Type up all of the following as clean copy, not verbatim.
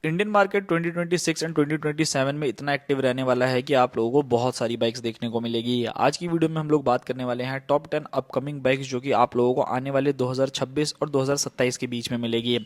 Indian market 2026 and 2027 में इतना active रहने वाला है कि आप लोगों को बहुत सारी बाइक्स देखने को मिलेगी। आज की वीडियो में हम लोग बात करने वाले हैं टॉप 10 अपकमिंग बाइक्स जो कि आप लोगों को आने वाले 2026 और 2027 के बीच में मिलेगी।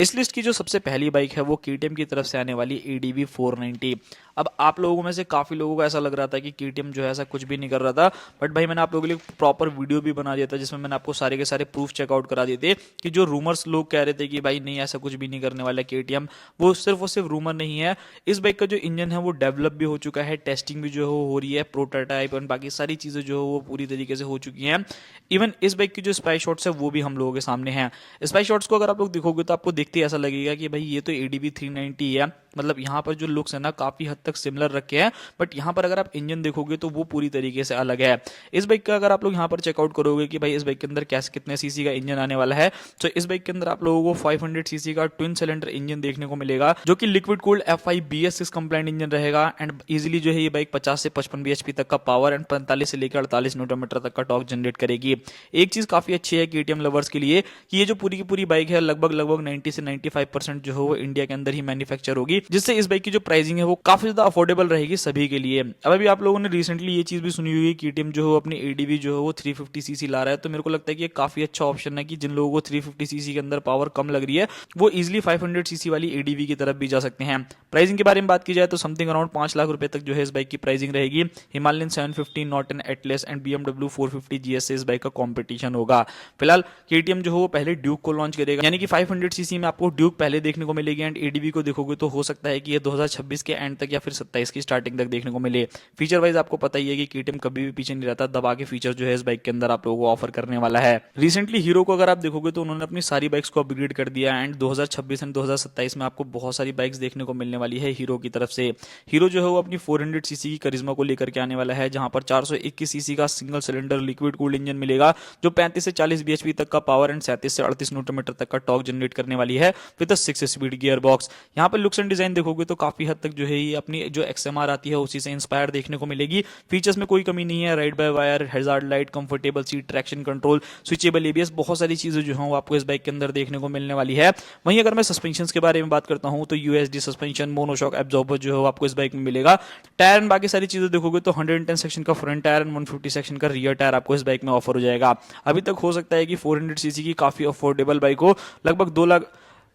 इस लिस्ट की जो सबसे पहली बाइक है वो केटीएम की तरफ से आने वाली एडीवी 490। अब आप लोगों में से काफ़ी लोगों को ऐसा लग रहा था कि केटीएम जो है ऐसा कुछ भी नहीं कर रहा था, बट भाई मैंने आप लोगों के लिए प्रॉपर वीडियो भी बना दिया था जिसमें मैंने आपको सारे के सारे प्रूफ चेकआउट करा दिए थे कि जो रूमर्स लोग कह रहे थे कि भाई नहीं ऐसा कुछ भी नहीं करने वाला केटीएम, वो सिर्फ रूमर नहीं है। इस बाइक का जो इंजन है वो डेवलप भी हो चुका है, टेस्टिंग भी जो है हो रही है, प्रोटोटाइप और बाकी सारी चीज़ें जो है वो पूरी तरीके से हो चुकी हैं। इवन इस बाइक की जो स्पाई शॉट्स है वो भी हम लोगों के सामने हैं। स्पाई शॉट्स को अगर आप लोग देखोगे तो आपको देखते ही ऐसा लगेगा कि भाई ये तो एडीवी 390 है। मतलब यहाँ पर जो लुक्स है ना काफ़ी हद तक सिमिलर रखे हैं, बट यहाँ पर अगर आप इंजन देखोगे तो वो पूरी तरीके से अलग है। इस बाइक का अगर आप लोग यहाँ पर चेकआउट करोगे कि भाई इस बाइक के अंदर कैसे कितने सीसी का इंजन आने वाला है, तो इस बाइक के अंदर आप लोगों को 500 सीसी का ट्विन सिलेंडर इंजन देखने को मिलेगा जो कि liquid cooled FI BS6 complaint engine रहेगा। एंड इजीली जो है ये बाइक 50 से 55 bhp तक का पावर एंड 45 से लेकर 48 न्यूटन मीटर तक का टॉर्क जनरेट करेगी। एक चीज काफी अच्छी है केटीएम लवर्स के लिए कि ये जो पूरी की पूरी बाइक है लगभग लगभग 90 से 95% जो है वो इंडिया के अंदर ही मैन्युफैक्चर होगी, जिससे इस बाइक की जो प्राइसिंग है वो काफी ज्यादा अफोर्डेबल रहेगी सभी के लिए। अब अभी आप लोगों ने रिसेंटली ये चीज भी सुनी हुई है केटीएम जो है अपनी एडीवी जो है वो 350 सीसी ला रहा है, तो मेरे को लगता है कि ये काफी अच्छा ऑप्शन है कि जिन लोगों को 350 सीसी के अंदर पावर कम लग रही है वो इजिली 500 सीसी वाली एडीवी की तरफ भी जा सकते हैं। प्राइसिंग के बारे में बात की जाए तो समथिंग अराउंड 5 लाख रुपए तक जो है इस बाइक की प्राइसिंग रहेगी। Himalayan 750, Norton Atlas and BMW 450 GS से इस बाइक का कंपटीशन होगा। फिलहाल केटीएम जो है वो पहले ड्यूक को लॉन्च करेगा, यानी कि 500 सीसी में आपको ड्यूक पहले देखने को मिलेगी। एंड एडीवी को देखोगे तो हो सकता है कि ये 2026 के एंड तक या फिर 27 की स्टार्टिंग तक देखने को मिले। फीचर वाइज आपको पता ही है कि केटीएम कभी भी पीछे नहीं रहता, दबा के फीचर जो है इस बाइक के अंदर आप लोगों को ऑफर करने वाला है। रिसेंटली हीरो को अगर आप देखोगे तो उन्होंने अपनी सारी बाइक्स को अपग्रेड कर दिया एंड 2026 एंड 2027 में आपको बहुत सारी बाइक्स देखने को मिलने वाली है हीरो की तरफ से। हीरो जो है वो अपनी 400 सीसी की करिश्मा को लेकर के आने वाला है, जहां पर 421 सीसी का single cylinder liquid cooled engine मिलेगा जो 35 से 40 bhp तक का पावर एंड 37 से 38 न्यूटन मीटर तक का टॉर्क जनरेट करने वाली है विद 6 स्पीड गियर बॉक्स। यहाँ पर लुक्स एंड डिजाइन देखोगे तो काफी हद तक जो है ये अपनी जो XMR आती है उसी से इंस्पायर देखने को मिलेगी। फीचर्स में कोई कमी नहीं है, ride by wire, hazard light, comfortable seat, traction control, switchable ABS, बहुत सारी चीजें जो है वो आपको इस बाइक के अंदर देखने को मिलने वाली है। वहीं अगर मैं सस्पेंशन के बारे में बात करता हूं तो USD सस्पेंशन, मोनोशॉक एब्जॉर्बर जो है आपको इस बाइक में मिलेगा। टायर एंड बाकी सारी चीजें देखोगे तो 110 सेक्शन का फ्रंट टायर एंड 150 सेक्शन का रियर टायर आपको इस बाइक में ऑफर हो जाएगा। अभी तक हो सकता है कि 400 सीसी की काफी अफोर्डेबल बाइक हो, लगभग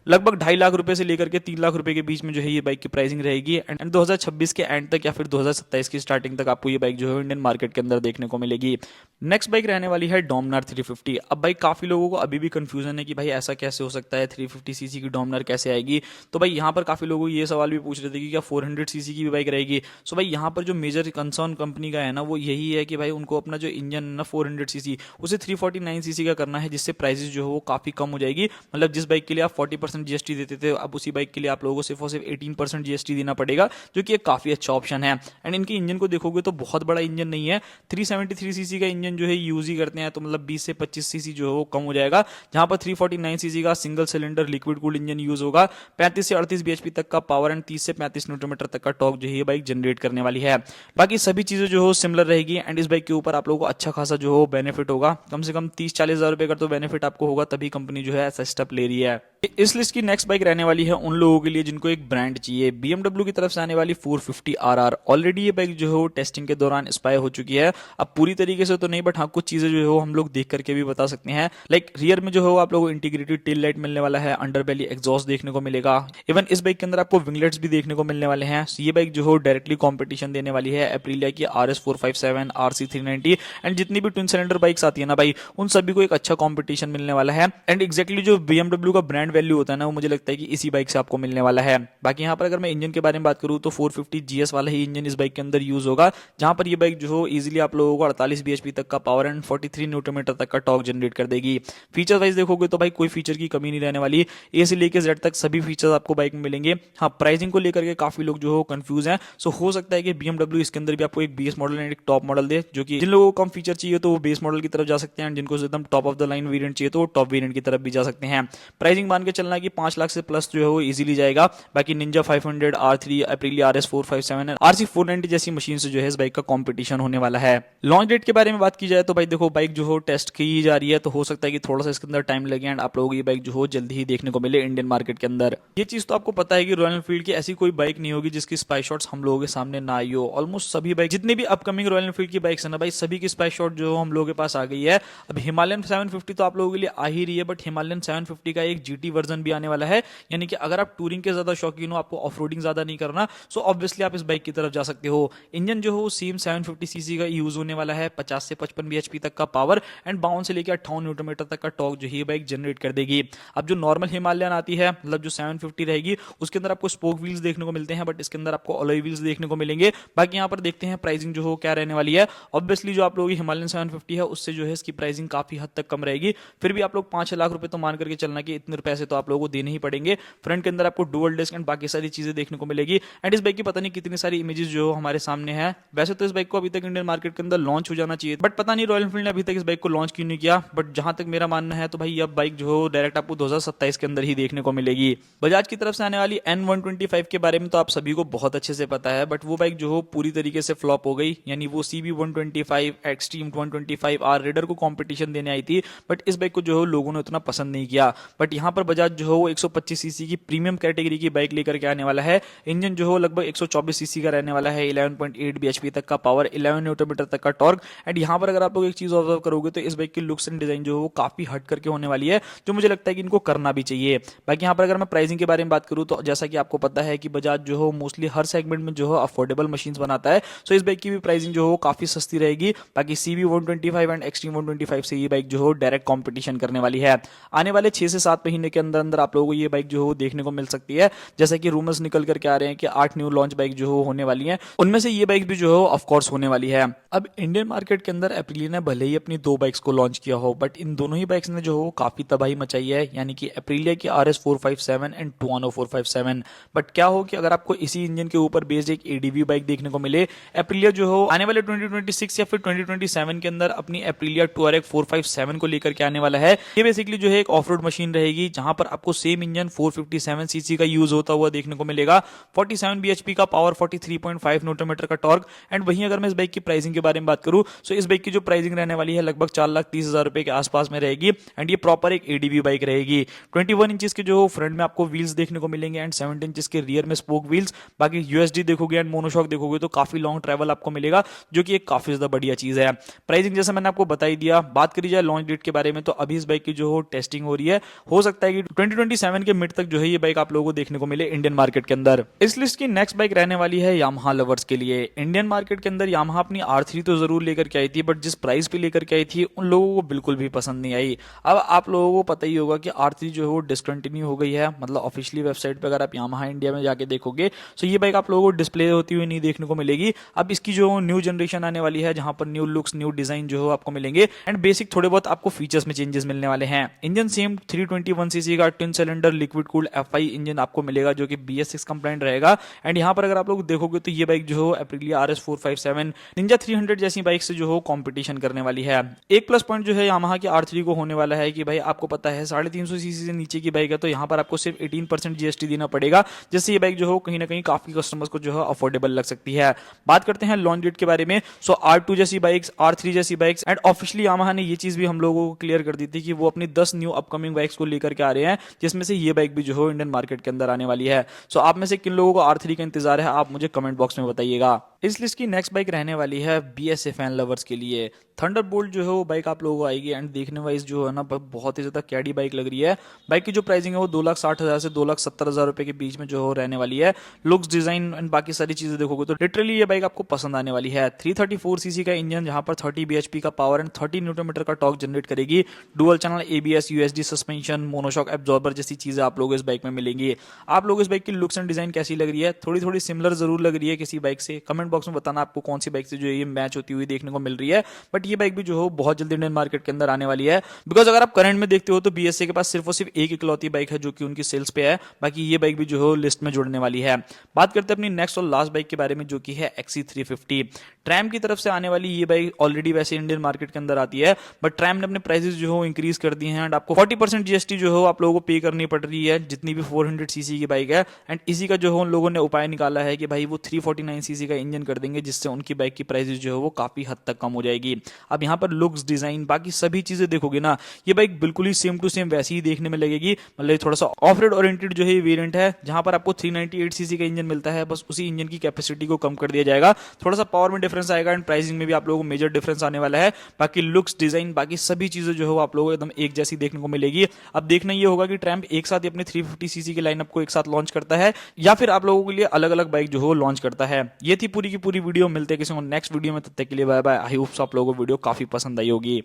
2.5 लाख रुपए से लेकर के 3 लाख रुपए के बीच में जो है ये बाइक की प्राइसिंग रहेगी। एंड 2026 के एंड तक या फिर 2027 की स्टार्टिंग तक आपको ये बाइक जो है इंडियन मार्केट के अंदर देखने को मिलेगी। नेक्स्ट बाइक रहने वाली है डोमिनार 350। अब भाई काफी लोगों को अभी भी कंफ्यूजन है कि भाई ऐसा कैसे हो सकता है, 350 सीसी की डोमिनार कैसे आएगी। तो भाई यहाँ पर काफी लोग ये सवाल भी पूछ रहे थे कि क्या 400 सीसी की भी बाइक रहेगी। सो भाई यहाँ पर जो मेजर कंसर्न कंपनी का है ना वो यही है कि भाई उनको अपना जो इंजन है ना 400 सीसी उसे 349 सीसी का करना है, जिससे प्राइसेस जो है वो काफी कम हो जाएगी। मतलब जिस बाइक के लिए आप 40% GST देते थे अब उसी बाइक के लिए आप लोगों को सिर्फ और सिर्फ 18% GST देना पड़ेगा, जो कि एक काफी अच्छा ऑप्शन है। एंड इनके इंजन को देखोगे तो बहुत बड़ा इंजन नहीं है, 373 सीसी का इंजन जो है यूज ही करते हैं, तो मतलब 20 से 25 सीसी जो है वो कम हो जाएगा। जहां पर 349 सीसी का single cylinder liquid cooled engine use होगा, 35 से 38 bhp तक का पावर एंड 30 से 35 न्यूटन मीटर तक का टॉर्क जो है ये बाइक जनरेट करने वाली है। बाकी सभी चीजें जो है सिमिलर रहेगी एंड इस बाइक के ऊपर आप लोगों को अच्छा खासा जो है बेनिफिट होगा, कम से कम 30-40 हजार रुपए का तो बेनिफिट आपको होगा, तभी कंपनी जो है ऐसा स्टेप ले रही है। इस लिस्ट की नेक्स्ट बाइक रहने वाली है उन लोगों के लिए जिनको एक ब्रांड चाहिए। BMW की तरफ से आने वाली 450RR। ऑलरेडी ये बाइक जो है वो टेस्टिंग के दौरान एक्सपायर हो चुकी है, अब पूरी तरीके से तो नहीं बट हाँ कुछ चीजें जो है वो हम लोग देख करके भी बता सकते हैं। लाइक रियर में जो है वो आप लोगों को इंटीग्रेटेड टेल लाइट मिलने वाला है, अंडर बेली एग्जॉस्ट देखने को मिलेगा। इवन इस बाइक के अंदर आपको विंगलेट्स भी देखने को मिलने वाले हैं। ये बाइक जो है डायरेक्टली कॉम्पिटिशन देने वाली है एप्रिलिया की RS457, RC390 एंड जितनी भी ट्विन सिलेंडर बाइक्स आती है ना भाई उन सभी को एक अच्छा कॉम्पिटिशन मिलने वाला है। एंड एक्जैक्टली जो BMW का ब्रांड वैल्यू होता है ना वो मुझे लगता है कि इसी बाइक से आपको मिलने वाला है। बाकी यहाँ पर अगर मैं इंजन के बारे में बात करूँ तो 450 GS वाला ही इंजन इस बाइक के अंदर यूज होगा, जहां पर ये बाइक जो है इजीली आप लोगों को 48 bhp तक का पावर एंड 43 न्यूटन मीटर तक का टॉर्क जनरेट कर देगी। फीचर वाइज देखोगे तो भाई कोई फीचर की कमी नहीं रहने वाली, ए से लेकर जेड तक सभी फीचर्स आपको बाइक में मिलेंगे। हाँ प्राइसिंग को लेकर के काफी लोग जो है कंफ्यूज हैं, सो हो सकता है कि BMW इसके अंदर भी आपको एक बेस मॉडल एंड एक टॉप मॉडल दे, जो कि जिन लोगों को कम फीचर चाहिए तो वो बेस मॉडल की तरफ जा सकते हैं, जिनको एकदम top of the line variant चाहिए तो वो टॉप वेरिएंट की तरफ भी जा सकते हैं। प्राइसिंग मान के चलना कि 5 लाख से प्लस जो है वो इजीली जाएगा। बाकी निंजा 500, R3, एप्रिलिया RS 457 और RC 490 जैसी मशीन से जो है इस बाइक का कंपटीशन होने वाला है। लॉन्च डेट के बारे में बात की जाए तो भाई देखो, बाइक जो हो टेस्ट की जा रही है, तो हो सकता है कि थोड़ा सा इसके अंदर टाइम लगे एंड आप लोगों को ये बाइक जो हो जल्दी ही देखने को मिले इंडियन मार्केट के अंदर। ये चीज तो आपको पता है कि रॉयल एनफील्ड की ऐसी कोई बाइक नहीं होगी जिसकी स्पाई शॉट्स हम लोगों के सामने ना आई हो। ऑलमोस्ट सभी बाइक, जितनी भी अपकमिंग रॉयल एनफील्ड की बाइक्स है ना भाई, सभी की स्पाई शॉट जो हम लोगों के पास आ गई है। अब हिमालयन 750 तो आप लोगों के लिए आ ही रही है, बट हिमालयन 750 का एक GT वर्जन भी आने वाला है। यानी कि अगर आप टूरिंग के ज्यादा शौकीन हो, आपको ऑफ रोडिंग ज्यादा नहीं करना, सो ऑब्वियसली आप इस बाइक की तरफ जा सकते हो। इंजन जो हो सेम 750cc का यूज होने वाला है, 50 से 55 bhp तक का पावर एंड 52 से लेकर 58 न्यूटन मीटर तक का टॉर्क जो ये बाइक जनरेट कर देगी। अब जो नॉर्मल हिमालयन आती है, मतलब जो 750 रहेगी, उसके अंदर आपको स्पोक व्हील्स देखने को मिलते हैं, बट इसके अंदर आपको अलॉय व्हील्स देखने को मिलेंगे। बाकी यहाँ पर देखते हैं प्राइसिंग जो हो क्या रहने वाली है। ऑब्वियसली जो आप लोगों की हिमालयन 750 है उससे जो है इसकी प्राइसिंग काफी हद तक कम रहेगी। फिर भी आप लोग 5-6 लाख रुपए तो मान करके चलना कि इतने पैसे तो आप लोगों को देने ही पड़ेंगे। फ्रंट के अंदर आपको डुअल डिस्क एंड बाकी सारी चीजें देखने को मिलेगी। एंड इस बाइक की पता नहीं कितनी सारी इमेजेस जो हमारे सामने है। वैसे तो इस बाइक को अभी तक इंडियन मार्केट के अंदर लॉन्च हो जाना चाहिए, बट पता नहीं रॉयल एनफील्ड ने अभी तक इस बाइक को लॉन्च क्यों नहीं किया। बट जहां तक मेरा मानना है तो भाई अब बाइक जो हो डायरेक्ट आपको 2027 के अंदर ही देखने को मिलेगी। बजाज की तरफ से आने वाली N125 के बारे में तो आप सभी को बहुत अच्छे से पता है, बट वो बाइक जो हो पूरी तरीके से फ्लॉप हो गई। यानी वो CB125 एक्सट्रीम 125R रेडर को कंपटीशन देने आई थी, बट इस बाइक को जो हो लोगों ने उतना पसंद नहीं किया। बट यहाँ पर बजाज जो हो 125cc की प्रीमियम कैटेगरी की बाइक लेकर के आने वाला है। इंजन जो हो लगभग 124cc का रहने वाला है, 11.8 bhp तक का पावर, 11 न्यूटन मीटर तक का टॉर्क। एंड यहाँ पर अगर आप लोग एक चीज ऑब्जर्व करोगे तो इस बाइक की लुक्स एंड डिजाइन जो हो काफी हट करके होने वाली है, जो मुझे लगता है कि इनको करना भी चाहिए। बाकी यहाँ पर अगर मैं प्राइसिंग के बारे में बात करूँ तो जैसा कि आपको पता है कि बजाज जो हो मोस्टली हर सेगमेंट में जो हो अफोर्डेबल मशीन्स बनाता है, सो इस बाइक की भी प्राइसिंग जो हो काफी सस्ती रहेगी। बाकी CB125 एंड एक्सट्रीम 125 से ये बाइक जो हो डायरेक्ट कॉम्पिटिशन करने वाली है। आने वाले 6 से 7 महीने के अंदर अंदर आप लोगों को ये बाइक जो हो देखने को मिल सकती है। जैसा कि रूमर्स निकल करके आ रहे हैं कि 8 न्यू लॉन्च बाइक जो हो होने वाली हैं, उनमें से ये बाइक भी जो हो ऑफ कोर्स होने वाली है। अब इंडियन मार्केट के अंदर एप्रिलिया ने भले ही अपनी 2 बाइक्स को लॉन्च किया हो, बट इन दोनों ही बाइक्स ने जो हो काफी तबाही मचाई है। यानी कि एप्रिलिया की RS 457 एंड टुआनो 457। बट क्या हो कि अगर आपको इसी इंजन के ऊपर बेस्ड एक ADV बाइक देखने को मिले, एप्रिलिया जो हो आने वाले 2026 या फिर 2027 के अंदर अपनी एप्रिलिया टुआरेग 457 को लेकर के आने वाला है। ये बेसिकली जो है एक ऑफ रोड मशीन रहेगी, जहां पर आपको सेम इंजन 457cc का यूज होता हुआ देखने को मिलेगा, 47 bhp का पावर, 43.5 न्यूटन मीटर का टॉर्क। एंड वहीं अगर मैं इस बाइक की प्राइसिंग के बारे में बात करूं तो इस बाइक की जो प्राइसिंग रहने वाली है लगभग 4,30,000 रुपए के आसपास में रहेगी। एंड ये प्रॉपर एक ADV बाइक रहेगी। 21 इंचेस के जो फ्रंट में आपको व्हील्स देखने को मिलेंगे एंड 17 इंचेस के रियर में स्पोक व्हील्स। बाकी USD देखोगे एंड मोनोशॉक देखोगे तो काफी लॉन्ग ट्रैवल आपको मिलेगा, जो कि एक काफी ज्यादा बढ़िया चीज है। प्राइसिंग जैसे मैंने आपको बता ही दिया। बात करी जाए लॉन्च डेट के बारे में तो अभी इस बाइक की जो हो टेस्टिंग हो रही है, हो सकता है कि 2027 के मिड तक जो है ये बाइक आप लोगों को देखने को मिले इंडियन मार्केट के अंदर। इस लिस्ट की नेक्स्ट बाइक रहने वाली है यामाहा लवर्स के लिए। इंडियन मार्केट के अंदर यामाहा अपनी R3 तो जरूर लेकर के आई थी, बट जिस प्राइस पे लेकर के आई थी उन लोगों को बिल्कुल भी पसंद नहीं आई। अब आप लोगों को पता ही होगा कि R3 जो है वो डिसकंटिन्यू हो गई है। मतलब ऑफिशियली वेबसाइट पे अगर आप यामाहा इंडिया में जाके देखोगे तो ये बाइक आप लोगों को डिस्प्ले होती हुई नहीं देखने को मिलेगी। अब इसकी जो न्यू जनरेशन आने वाली है, जहां पर न्यू लुक्स, न्यू डिजाइन जो हो आपको मिलेंगे एंड बेसिक थोड़े बहुत आपको फीचर्स में चेंजेस मिलने वाले हैं। इंजन सेम 321cc का twin cylinder liquid cooled FI engine आपको मिलेगा, जो कि BS6 कंप्लाइंट रहेगा। एंड यहाँ पर अगर आप लोग देखोगे तो ये बाइक जो हो एप्रिलिया RS 457 निंजा 300 जैसी बाइक से जो हो कंपटीशन करने वाली है। एक प्लस पॉइंट जो है यामाहा की R3 को होने वाला है कि भाई आपको पता है 350cc से नीचे की बाइक है, तो यहाँ पर आपको सिर्फ 18% GST देना पड़ेगा, जिससे ये बाइक जो हो कहीं ना कहीं काफी कस्टमर्स को जो है अफोर्डेबल लग सकती है। बात करते हैं लॉन्च डेट के बारे में। सो R2 जैसी बाइक्स, R3 जैसी बाइक्स एंड ऑफिशियली यामाहा ने ये चीज भी हम लोगों को क्लियर कर दी थी कि वो अपनी 10 न्यू अपकमिंग बाइक्स को लेकर के आ रहे हैं, जिसमें से ये बाइक भी जो हो इंडियन मार्केट के अंदर आने वाली है। सो आप में से किन लोगों को R3 का इंतजार है, आप मुझे कमेंट बॉक्स में बताइएगा। इस लिस्ट की नेक्स्ट बाइक रहने वाली है BSA फैन लवर्स के लिए। थंडरबोल्ट जो है वो बाइक आप लोगों को आएगी एंड देखने वाइज जो है ना बहुत ही ज्यादा कैडी बाइक लग रही है। बाइक की जो प्राइसिंग है वो 2,60,000 से 2,70,000 रुपए के बीच में जो हो रहने वाली है। लुक्स, डिजाइन एंड बाकी सारी चीजें देखोगे तो लिटरली ये बाइक आपको पसंद आने वाली है। 334cc का इंजन, जहां पर 30 bhp का पावर एंड 30 न्यूटन मीटर का टॉर्क जनरेट करेगी। Dual channel ABS, USD suspension, monoshock absorber जैसी चीजें आप लोगों को इस बाइक में मिलेंगी। आप लोग इस बाइक की लुक्स एंड डिजाइन कैसी लग रही है? थोड़ी थोड़ी सिमिलर जरूर लग रही है किसी बाइक से? कमेंट कमेंट बॉक्स में बताना आपको कौन सी बाइक से जो है ये मैच होती हुई देखने को मिल रही है। बट ये बाइक भी जो है बहुत जल्दी इंडियन मार्केट के अंदर आने वाली है, बिकॉज अगर आप करंट में देखते हो तो बीएसए के पास सिर्फ और सिर्फ एक इकलौती बाइक है जो कि उनकी सेल्स पे है। बाकी ये बाइक भी जो है लिस्ट में जुड़ने वाली है। बात करते हैं अपनी नेक्स्ट और लास्ट बाइक के बारे में जो कि है XC350। ट्रैम की तरफ से आने वाली ये बाइक ऑलरेडी वैसे इंडियन मार्केट के अंदर आती है, बट ट्रैम ने अपने प्राइसेस जो है इंक्रीज कर दिए हैं एंड आपको 40% जीएसटी जो है आप लोगों को पे करनी पड़ रही है जितनी भी 400 सीसी की बाइक है। एंड इसी का जो है उन लोगों ने उपाय निकाला है कि भाई वो 349 सीसी का इंजन कर देंगे, जिससे उनकी बाइक की प्राइसेस जो है वो काफी हद तक कम हो जाएगी। अब यहाँ पर लुक्स, डिजाइन, बाकी सभी चीजें देखोगे ना, ये बाइक बिल्कुल ही सेम टू सेम वैसी ही देखने में लगेगी। मतलब थोड़ा सा ऑफ रोड ओरिएंटेड जो है ये वेरिएंट है, जहां पर आपको 398 सीसी का इंजन मिलता है, बस उसी इंजन की कैपेसिटी को कम कर दिया जाएगा। थोड़ा सा पावर में डिफरेंस आएगा एंड प्राइसिंग में भी आप लोगों को मेजर डिफरेंस आने वाला है। बाकी लुक्स, डिजाइन, बाकी सभी चीजें जो है आप लोगों को एकदम एक जैसी देखने को मिलेगी। अब देखना ये होगा कि ट्रैम्प एक साथ ही अपने 350 सीसी की लाइनअप को एक साथ लॉन्च करता है या फिर आप लोगों के लिए अलग अलग बाइक जो है लॉन्च करता है। ये थी पूरी की पूरी वीडियो। मिलते हैं किसी को नेक्स्ट वीडियो में, तब तक के लिए बाय बाय। आई होप आप लोगों को वीडियो काफी पसंद आई होगी।